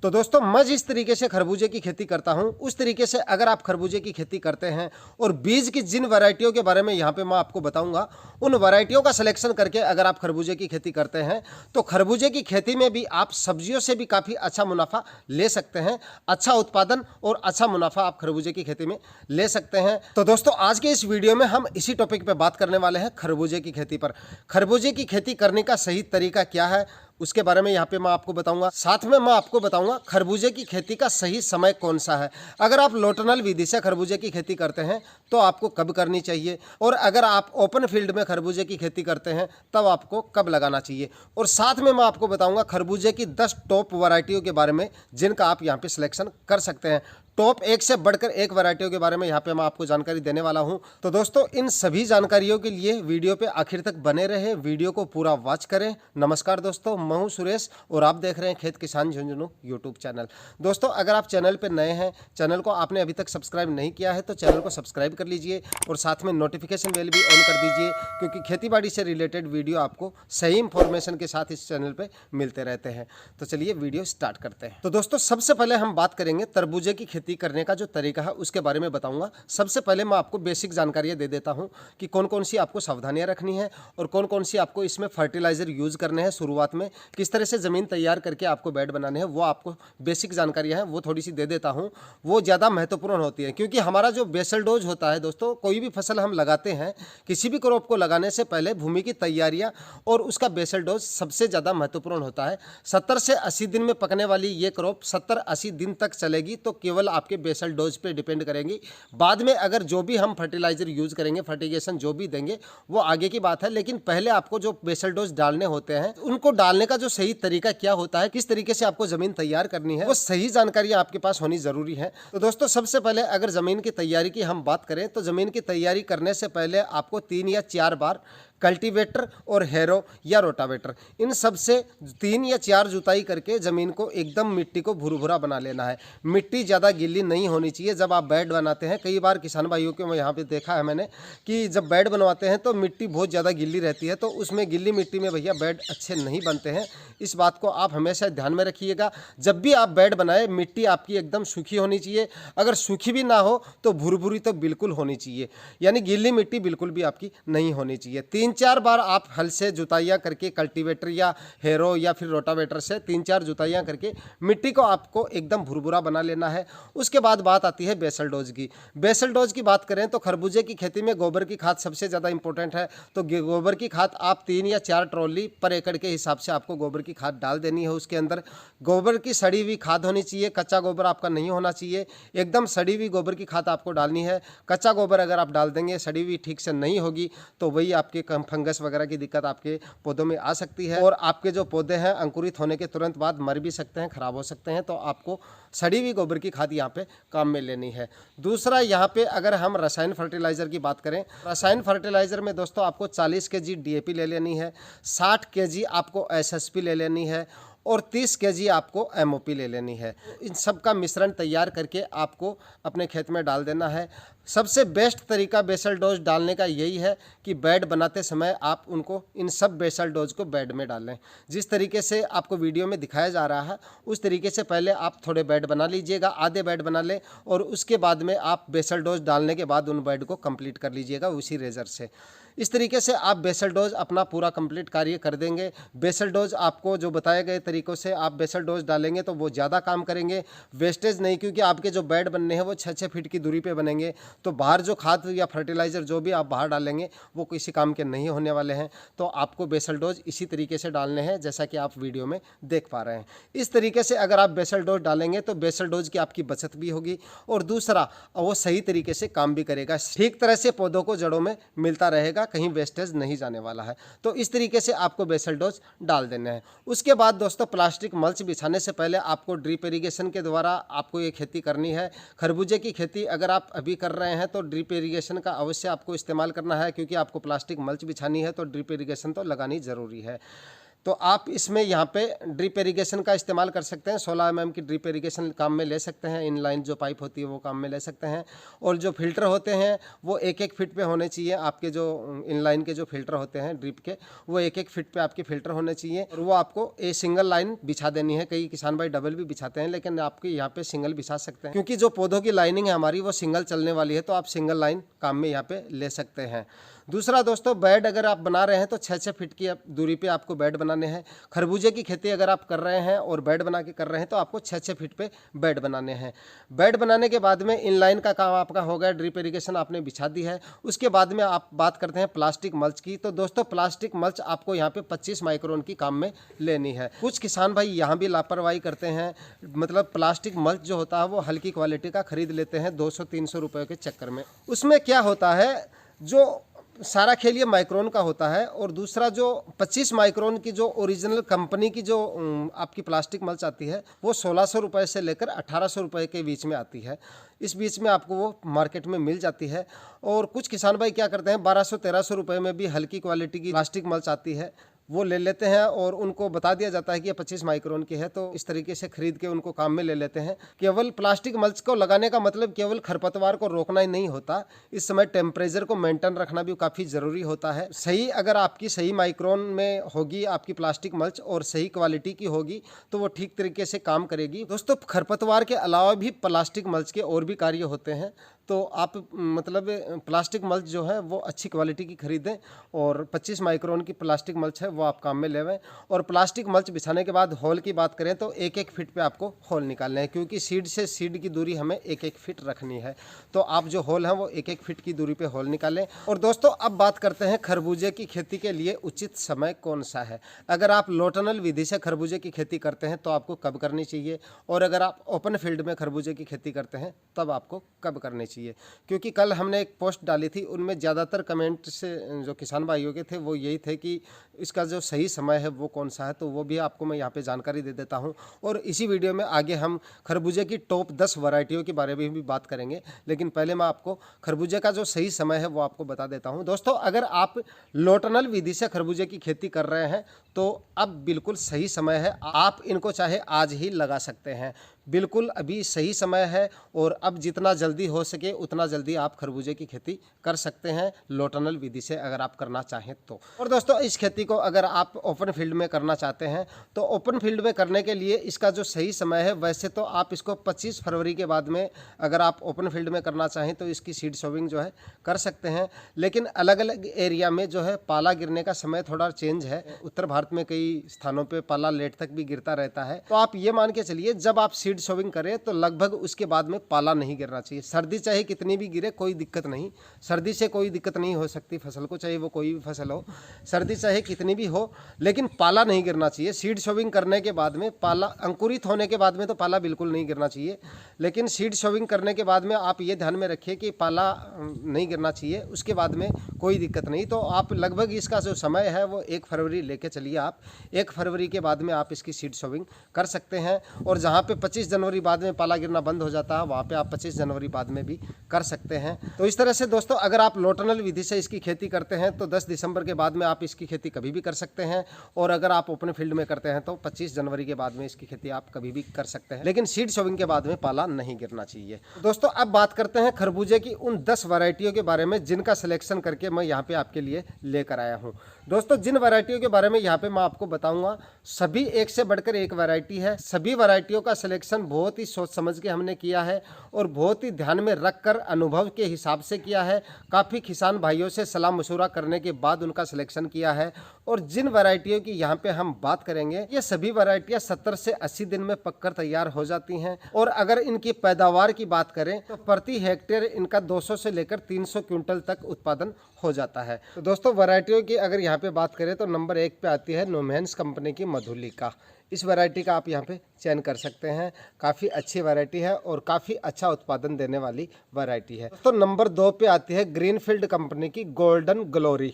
तो दोस्तों मैं जिस तरीके से खरबूजे की खेती करता हूं उस तरीके से अगर आप खरबूजे की खेती करते हैं और बीज की जिन वैरायटियों के बारे में यहां पे मैं आपको बताऊंगा उन वैरायटियों का सिलेक्शन करके अगर आप खरबूजे की खेती करते हैं तो खरबूजे की खेती में भी आप सब्जियों से भी काफ़ी अच्छा मुनाफा ले सकते हैं। अच्छा उत्पादन और अच्छा मुनाफा आप खरबूजे की खेती में ले सकते हैं। तो दोस्तों आज के इस वीडियो में हम इसी टॉपिक पे बात करने वाले हैं खरबूजे की खेती पर। खरबूजे की खेती करने का सही तरीका क्या है उसके बारे में यहाँ पे मैं आपको बताऊंगा। साथ में मैं आपको बताऊंगा खरबूजे की खेती का सही समय कौन सा है। अगर आप लोटनल विधि से खरबूजे की खेती करते हैं तो आपको कब करनी चाहिए, और अगर आप ओपन फील्ड में खरबूजे की खेती करते हैं तब आपको कब लगाना चाहिए। और साथ में मैं आपको बताऊंगा खरबूजे की 10 टॉप वैरायटियों के बारे में जिनका आप यहाँ पे सिलेक्शन कर सकते हैं। टॉप एक से बढ़कर एक वैरायटियों के बारे में यहाँ पे मैं आपको जानकारी देने वाला हूँ। तो दोस्तों इन सभी जानकारियों के लिए वीडियो पे आखिर तक बने रहे, वीडियो को पूरा वॉच करें। नमस्कार दोस्तों, मैं हूँ सुरेश और आप देख रहे हैं खेत किसान झुंझुनू यूट्यूब चैनल। दोस्तों अगर आप चैनल पर नए हैं, चैनल को आपने अभी तक सब्सक्राइब नहीं किया है तो चैनल को सब्सक्राइब कर लीजिए और साथ में नोटिफिकेशन बेल भी ऑन कर दीजिए, क्योंकि खेती से रिलेटेड वीडियो आपको सही इंफॉर्मेशन के साथ इस चैनल पर मिलते रहते हैं। तो चलिए वीडियो स्टार्ट करते हैं। तो दोस्तों सबसे पहले हम बात करेंगे तरबूजे की खेती करने का जो तरीका है उसके बारे में बताऊंगा। सबसे पहले मैं आपको बेसिक जानकारियां दे देता हूं कि कौन कौन सी आपको सावधानियां रखनी है और कौन कौन सी आपको इसमें फर्टिलाइजर यूज करने हैं। शुरुआत में किस तरह से जमीन तैयार करके आपको बेड बनाने हैं वो आपको बेसिक जानकारियां हैं वो थोड़ी सी दे देता हूं। वो ज़्यादा महत्वपूर्ण होती है, क्योंकि हमारा जो बेसल डोज होता है दोस्तों, कोई भी फसल हम लगाते हैं, किसी भी क्रॉप को लगाने से पहले भूमि की तैयारियां और उसका बेसल डोज सबसे ज़्यादा महत्वपूर्ण होता है। 70 से 80 दिन में पकने वाली ये क्रॉप 70-80 दिन तक चलेगी तो केवल आपके बेसल डोज पे डिपेंड करेंगी। बाद में अगर जो भी हम फर्टिलाइजर यूज करेंगे, फर्टिगेशन जो भी देंगे वो आगे की बात है, लेकिन पहले आपको जो बेसल डोज डालने होते हैं उनको डालने का जो सही तरीका क्या होता है, किस तरीके से आपको जमीन तैयार करनी है, वो सही जानकारी आपके पास होनी जरूरी है। तो दोस्तों सबसे पहले अगर जमीन की तैयारी की हम बात करें तो जमीन की तैयारी करने से पहले आपको 3 या 4 बार कल्टीवेटर और हैरो या रोटावेटर इन सब से 3 या 4 जुताई करके ज़मीन को एकदम मिट्टी को भुरभुरा बना लेना है। मिट्टी ज़्यादा गीली नहीं होनी चाहिए जब आप बेड बनाते हैं। कई बार किसान भाइयों को मैं यहाँ पे देखा है मैंने कि जब बेड बनवाते हैं तो मिट्टी बहुत ज़्यादा गीली रहती है, तो उसमें गीली मिट्टी में भैया बेड अच्छे नहीं बनते हैं। इस बात को आप हमेशा ध्यान में रखिएगा। जब भी आप बेड बनाए मिट्टी आपकी एकदम सूखी होनी चाहिए। अगर सूखी भी ना हो तो भुरभुरी तो बिल्कुल होनी चाहिए, यानी गीली मिट्टी बिल्कुल भी आपकी नहीं होनी चाहिए। 3-4 बार आप हल से जुताइयाँ करके कल्टीवेटर या हैरो या फिर रोटावेटर से 3-4 जुताइयाँ करके मिट्टी को आपको एकदम भुरभुरा बना लेना है। उसके बाद बात आती है बेसल डोज की। बेसल डोज की बात करें तो खरबूजे की खेती में गोबर की खाद सबसे ज़्यादा इंपॉर्टेंट है। तो गोबर की खाद आप 3 या 4 ट्रॉली पर एकड़ के हिसाब से आपको गोबर की खाद डाल देनी है। उसके अंदर गोबर की सड़ी हुई खाद होनी चाहिए, कच्चा गोबर आपका नहीं होना चाहिए। एकदम सड़ी हुई गोबर की खाद आपको डालनी है। कच्चा गोबर अगर आप डाल देंगे, सड़ी हुई ठीक से नहीं होगी तो वही आपके फंगस वगैरह की दिक्कत आपके पौधों में आ सकती है और आपके जो पौधे हैं अंकुरित होने के तुरंत बाद मर भी सकते हैं, खराब हो सकते हैं। तो आपको सड़ी हुई गोबर की खाद यहाँ पे काम में लेनी है। दूसरा यहाँ पे अगर हम रसायन फर्टिलाइजर की बात करें, रसायन फर्टिलाइजर में दोस्तों आपको 40 kg DAP ले लेनी है, 60 kg आपको SSP ले लेनी है और 30 kg आपको MOP ले लेनी है। इन सब का मिश्रण तैयार करके आपको अपने खेत में डाल देना है। सबसे बेस्ट तरीका बेसल डोज डालने का यही है कि बेड बनाते समय आप उनको इन सब बेसल डोज को बेड में डालें। जिस तरीके से आपको वीडियो में दिखाया जा रहा है उस तरीके से पहले आप थोड़े बेड बना लीजिएगा, आधे बेड बना लें और उसके बाद में आप बेसल डोज डालने के बाद उन बेड को कंप्लीट कर लीजिएगा उसी रेजर से। इस तरीके से आप बेसल डोज अपना पूरा कंप्लीट कार्य कर देंगे। बेसल डोज आपको जो बताए गए तरीकों से आप बेसल डोज डालेंगे तो वो ज़्यादा काम करेंगे, वेस्टेज नहीं, क्योंकि आपके जो बेड बनने हैं वो 6-6 फीट की दूरी पे बनेंगे। तो बाहर जो खाद या फर्टिलाइज़र जो भी आप बाहर डालेंगे वो किसी काम के नहीं होने वाले हैं। तो आपको बेसल डोज इसी तरीके से डालने हैं जैसा कि आप वीडियो में देख पा रहे हैं। इस तरीके से अगर आप बेसल डोज डालेंगे तो बेसल डोज की आपकी बचत भी होगी और दूसरा वो सही तरीके से काम भी करेगा, ठीक तरह से पौधों को जड़ों में मिलता रहेगा, कहीं वेस्टेज नहीं जाने वाला है। तो इस तरीके से आपको बेसल डोज डाल देना है। उसके बाद दोस्तों प्लास्टिक मल्च बिछाने से पहले आपको ड्रिप इरिगेशन के द्वारा आपको ये खेती करनी है। खरबूजे की खेती अगर आप अभी कर रहे हैं तो ड्रिप इरिगेशन का अवश्य आपको इस्तेमाल करना है, क्योंकि आपको प्लास्टिक मल्च बिछानी है तो ड्रिप इरिगेशन तो लगानी ज़रूरी है। तो आप इसमें यहाँ पे ड्रिप इरिगेशन का इस्तेमाल कर सकते हैं। 16 mm की ड्रिप इरिगेशन काम में ले सकते हैं। इनलाइन जो पाइप होती है वो काम में ले सकते हैं। और जो फिल्टर होते हैं वो 1-1 फीट पे होने चाहिए। आपके जो इनलाइन के जो फिल्टर होते हैं ड्रिप के, वो 1-1 फीट पे आपके फिल्टर होने चाहिए। और वो आपको सिंगल लाइन बिछा देनी है। कई किसान भाई डबल भी बिछाते हैं, लेकिन आपके यहाँ पे सिंगल बिछा सकते हैं, क्योंकि जो पौधों की लाइनिंग है हमारी वो सिंगल चलने वाली है, तो आप सिंगल लाइन काम में यहाँ पे ले सकते हैं। दूसरा दोस्तों, बेड अगर आप बना रहे हैं तो 6-6 फीट की दूरी पे आपको बेड बनाने हैं। खरबूजे की खेती अगर आप कर रहे हैं और बेड बना के कर रहे हैं तो आपको 6-6 फीट पे बेड बनाने हैं। बेड बनाने के बाद में इनलाइन का काम आपका हो गया, ड्रिप इरिगेशन आपने बिछा दी है। उसके बाद में आप बात करते हैं प्लास्टिक मल्च की। तो दोस्तों, प्लास्टिक मल्च आपको यहाँ पे 25 माइक्रोन की काम में लेनी है। कुछ किसान भाई यहाँ भी लापरवाही करते हैं, मतलब प्लास्टिक मल्च जो होता है वो हल्की क्वालिटी का खरीद लेते हैं 200-300 रुपये के चक्कर में। उसमें क्या होता है, जो सारा खेल ये माइक्रोन का होता है, और दूसरा जो 25 माइक्रोन की जो ओरिजिनल कंपनी की जो आपकी प्लास्टिक मल्च आती है वो 1600 रुपये से लेकर 1800 रुपये के बीच में आती है। इस बीच में आपको वो मार्केट में मिल जाती है। और कुछ किसान भाई क्या करते हैं, 1200-1300 रुपये में भी हल्की क्वालिटी की प्लास्टिक मल्च आती है, वो ले लेते हैं और उनको बता दिया जाता है कि ये 25 माइक्रोन की है, तो इस तरीके से खरीद के उनको काम में ले लेते हैं। केवल प्लास्टिक मल्च को लगाने का मतलब केवल खरपतवार को रोकना ही नहीं होता, इस समय टेम्परेचर को मेंटेन रखना भी काफ़ी ज़रूरी होता है। सही अगर आपकी सही माइक्रोन में होगी आपकी प्लास्टिक मल्च और सही क्वालिटी की होगी तो वो ठीक तरीके से काम करेगी। दोस्तों, खरपतवार के अलावा भी प्लास्टिक मल्च के और भी कार्य होते हैं, तो आप मतलब प्लास्टिक मल्च जो है वो अच्छी क्वालिटी की खरीदें और 25 माइक्रोन की प्लास्टिक मल्च है वो आप काम में लेवें। और प्लास्टिक मल्च बिछाने के बाद होल की बात करें तो 1-1 फीट पे आपको होल निकालने हैं, क्योंकि सीड से सीड की दूरी हमें 1-1 फीट रखनी है। तो आप जो होल हैं वो 1-1 फीट की दूरी पे होल निकालें। और दोस्तों, अब बात करते हैं खरबूजे की खेती के लिए उचित समय कौन सा है। अगर आप लो टनल विधि से खरबूजे की खेती करते हैं तो आपको कब करनी चाहिए, और अगर आप ओपन फील्ड में खरबूजे की खेती करते हैं तब आपको कब करनी चाहिए। क्योंकि कल हमने एक पोस्ट डाली थी, उनमें ज़्यादातर कमेंट से जो किसान भाइयों के थे वो यही थे कि इसका जो सही समय है वो कौन सा है, तो वो भी आपको मैं यहाँ पे जानकारी दे देता हूँ। और इसी वीडियो में आगे हम खरबूजे की टॉप 10 वैरायटियों के बारे में भी बात करेंगे, लेकिन पहले मैं आपको खरबूजे का जो सही समय है वो आपको बता देता हूँ। दोस्तों, अगर आप लो टनल विधि से खरबूजे की खेती कर रहे हैं तो अब बिल्कुल सही समय है, आप इनको चाहे आज ही लगा सकते हैं। बिल्कुल अभी सही समय है, और अब जितना जल्दी हो सके उतना जल्दी आप खरबूजे की खेती कर सकते हैं लो टनल विधि से, अगर आप करना चाहें तो। और दोस्तों, इस खेती को अगर आप ओपन फील्ड में करना चाहते हैं तो ओपन फील्ड में करने के लिए इसका जो सही समय है, वैसे तो आप इसको 25 फरवरी के बाद में अगर आप ओपन फील्ड में करना चाहें तो इसकी सीड सोविंग जो है कर सकते हैं। लेकिन अलग अलग एरिया में जो है पाला गिरने का समय थोड़ा चेंज है। उत्तर भारत में कई स्थानों पर पाला लेट तक भी गिरता रहता है, तो आप ये मान के चलिए जब आप सीड सोविंग करें तो लगभग उसके बाद में पाला नहीं गिरना चाहिए। सर्दी चाहे कितनी भी गिरे कोई दिक्कत नहीं, सर्दी से कोई दिक्कत नहीं हो सकती फसल को, चाहे वो कोई भी फसल हो, सर्दी चाहे कितनी भी हो, लेकिन पाला नहीं गिरना चाहिए। सीड सोविंग करने के बाद में पाला, अंकुरित होने के बाद में तो पाला बिल्कुल नहीं गिरना चाहिए, लेकिन सीड सोविंग करने के बाद में आप ये ध्यान में रखिए कि पाला नहीं गिरना चाहिए, उसके बाद में कोई दिक्कत नहीं। तो आप लगभग इसका जो समय है वो 1 फरवरी लेके चलिए। आप 1 फरवरी के बाद में आप इसकी सीड सोविंग कर सकते हैं। और जहाँ पे 25 जनवरी बाद में पाला गिरना बंद हो जाता है वहाँ पे आप 25 जनवरी बाद में भी कर सकते हैं। तो इस तरह से दोस्तों, अगर आप लो टनल विधि से इसकी खेती करते हैं तो 10 दिसंबर के बाद में आप इसकी खेती कभी भी कर सकते हैं, और अगर आप ओपन फील्ड में करते हैं तो 25 जनवरी के बाद में इसकी खेती आप कभी भी कर सकते हैं, लेकिन सीड सोविंग के बाद में पाला नहीं गिरना चाहिए। दोस्तों, अब बात करते हैं खरबूजे की उन 10 वैरायटियों के बारे में जिनका सिलेक्शन करके मैं यहाँ पे आपके लिए लेकर आया हूँ। दोस्तों, जिन वैरायटियों के बारे में यहाँ पे मैं आपको बताऊंगा सभी एक से बढ़कर एक वैरायटी है। सभी वैरायटियों का सिलेक्शन बहुत ही सोच समझ के हमने किया है और बहुत ही ध्यान में रखकर अनुभव के हिसाब से किया है। काफ़ी किसान भाइयों से सलाह मशवरा करने के बाद उनका सिलेक्शन किया है। और जिन वैरायटियों की यहाँ पे हम बात करेंगे, ये सभी वैरायटियाँ 70 से 80 दिन में पककर तैयार हो जाती हैं। और अगर इनकी पैदावार की बात करें तो प्रति हेक्टेयर इनका 200 से लेकर 300 क्विंटल तक उत्पादन हो जाता है। तो दोस्तों, वैरायटियों की अगर यहाँ पे बात करें तो नंबर 1 पे आती है नोमेंस कंपनी की मधुलिका। इस वैरायटी का आप यहाँ पे चयन कर सकते हैं। काफ़ी अच्छी वैरायटी है और काफ़ी अच्छा उत्पादन देने वाली वैरायटी है। तो नंबर 2 पे आती है ग्रीनफील्ड कंपनी की गोल्डन ग्लोरी।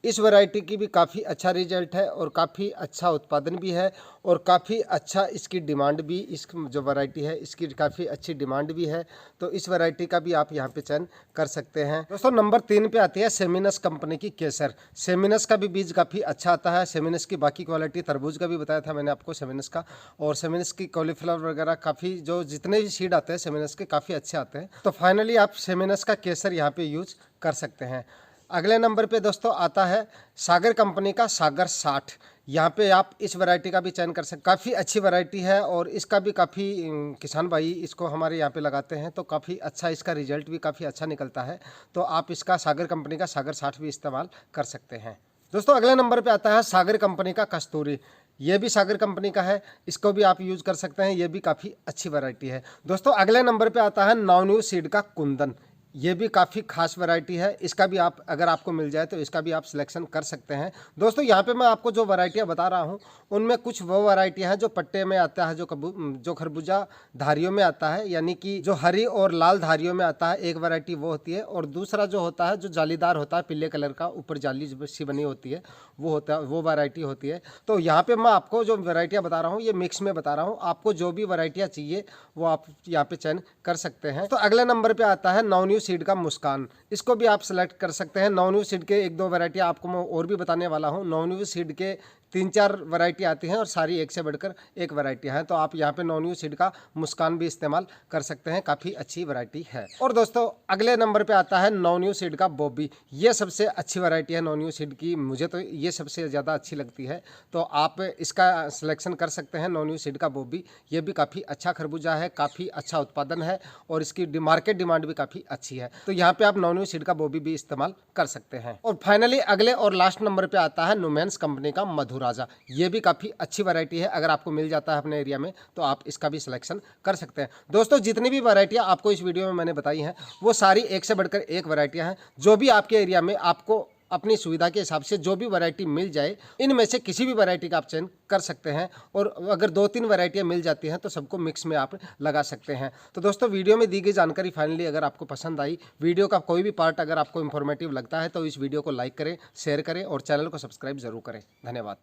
इस वैरायटी की भी काफ़ी अच्छा रिजल्ट है और काफ़ी अच्छा उत्पादन भी है और काफ़ी अच्छा इसकी डिमांड भी, इस जो वैरायटी है इसकी काफ़ी अच्छी डिमांड भी है। तो इस वैरायटी का भी आप यहाँ पे चयन कर सकते हैं। दोस्तों नंबर 3 पे आती है सेमिनस कंपनी की केसर। सेमिनस का भी बीज काफ़ी अच्छा आता है। सेमिनस की बाकी क्वालिटी, तरबूज का भी बताया था मैंने आपको सेमिनस का, और सेमिनस की कॉलीफ्लावर वगैरह काफ़ी जो जितने भी सीड आते हैं सेमिनस के काफ़ी अच्छे आते हैं। तो फाइनली आप सेमिनस का केसर यहाँ पे यूज कर सकते हैं। अगले नंबर पे दोस्तों आता है सागर कंपनी का सागर 60। यहाँ पे आप इस वैरायटी का भी चयन कर सकते, काफ़ी अच्छी वैरायटी है और इसका भी काफ़ी किसान भाई इसको हमारे यहाँ पे लगाते हैं, तो काफ़ी अच्छा इसका रिजल्ट भी काफ़ी अच्छा निकलता है। तो आप इसका सागर कंपनी का सागर 60 भी इस्तेमाल कर सकते हैं। दोस्तों अगले नंबर पे आता है सागर कंपनी का कस्तूरी। ये भी सागर कंपनी का है, इसको भी आप यूज कर सकते हैं, ये भी काफ़ी अच्छी वैरायटी है। दोस्तों अगले नंबर पे आता है नवन्यू सीड का कुंदन। ये भी काफ़ी खास वैरायटी है, इसका भी आप अगर आपको मिल जाए तो इसका भी आप सिलेक्शन कर सकते हैं। दोस्तों यहाँ पे मैं आपको जो वैरायटियाँ बता रहा हूँ उनमें कुछ वो वैरायटियाँ हैं जो पट्टे में आता है, जो खरबूजा धारियों में आता है, यानी कि जो हरी और लाल धारियों में आता है, एक वैरायटी वो होती है। और दूसरा जो होता है जो जालीदार होता है, पीले कलर का ऊपर जाली सी बनी होती है, वो होता है, वो वैरायटी होती है। तो यहाँ पे मैं आपको जो वैरायटियाँ बता रहा हूँ ये मिक्स में बता रहा हूँ, आपको जो भी वैरायटियाँ चाहिए वो आप यहाँ पे चयन कर सकते हैं। तो अगले नंबर पे आता है नवन्यू सीड का मुस्कान। इसको भी आप सेलेक्ट कर सकते हैं। नवन्यू सीड के एक दो वैरायटी आपको मैं और भी बताने वाला हूँ। नवन्यू सीड के 3-4 वैरायटी आती हैं और सारी एक से बढ़कर एक वैरायटी है। तो आप यहाँ पे नवन्यू सीड का मुस्कान भी इस्तेमाल कर सकते हैं, काफ़ी अच्छी वैरायटी है। और दोस्तों अगले नंबर पे आता है नवन्यू सीड का बॉबी। ये सबसे अच्छी वैरायटी है नवन्यू सीड की, मुझे तो ये सबसे ज़्यादा अच्छी लगती है। तो आप इसका सिलेक्शन कर सकते हैं, नवन्यू सीड का बॉबी। ये भी काफ़ी अच्छा खरबूजा है, काफ़ी अच्छा उत्पादन है और इसकी मार्केट डिमांड भी काफ़ी अच्छी है। तो यहाँ पे आप नवन्यू सीड का बॉबी भी इस्तेमाल कर सकते हैं। और फाइनली अगले और लास्ट नंबर पे आता है नुमेंस कंपनी का मधुराजा। ये भी काफ़ी अच्छी वैरायटी है, अगर आपको मिल जाता है अपने एरिया में तो आप इसका भी सिलेक्शन कर सकते हैं। दोस्तों जितनी भी वैरायटियाँ आपको इस वीडियो में मैंने बताई हैं वो सारी एक से बढ़कर एक वैरायटियाँ हैं। जो भी आपके एरिया में आपको अपनी सुविधा के हिसाब से जो भी वैरायटी मिल जाए, इनमें से किसी भी वैरायटी का आप चयन कर सकते हैं। और अगर 2-3 वैरायटियाँ मिल जाती हैं तो सबको मिक्स में आप लगा सकते हैं। तो दोस्तों वीडियो में दी गई जानकारी फाइनली अगर आपको पसंद आई, वीडियो का कोई भी पार्ट अगर आपको इन्फॉर्मेटिव लगता है तो इस वीडियो को लाइक करें, शेयर करें और चैनल को सब्सक्राइब जरूर करें। धन्यवाद।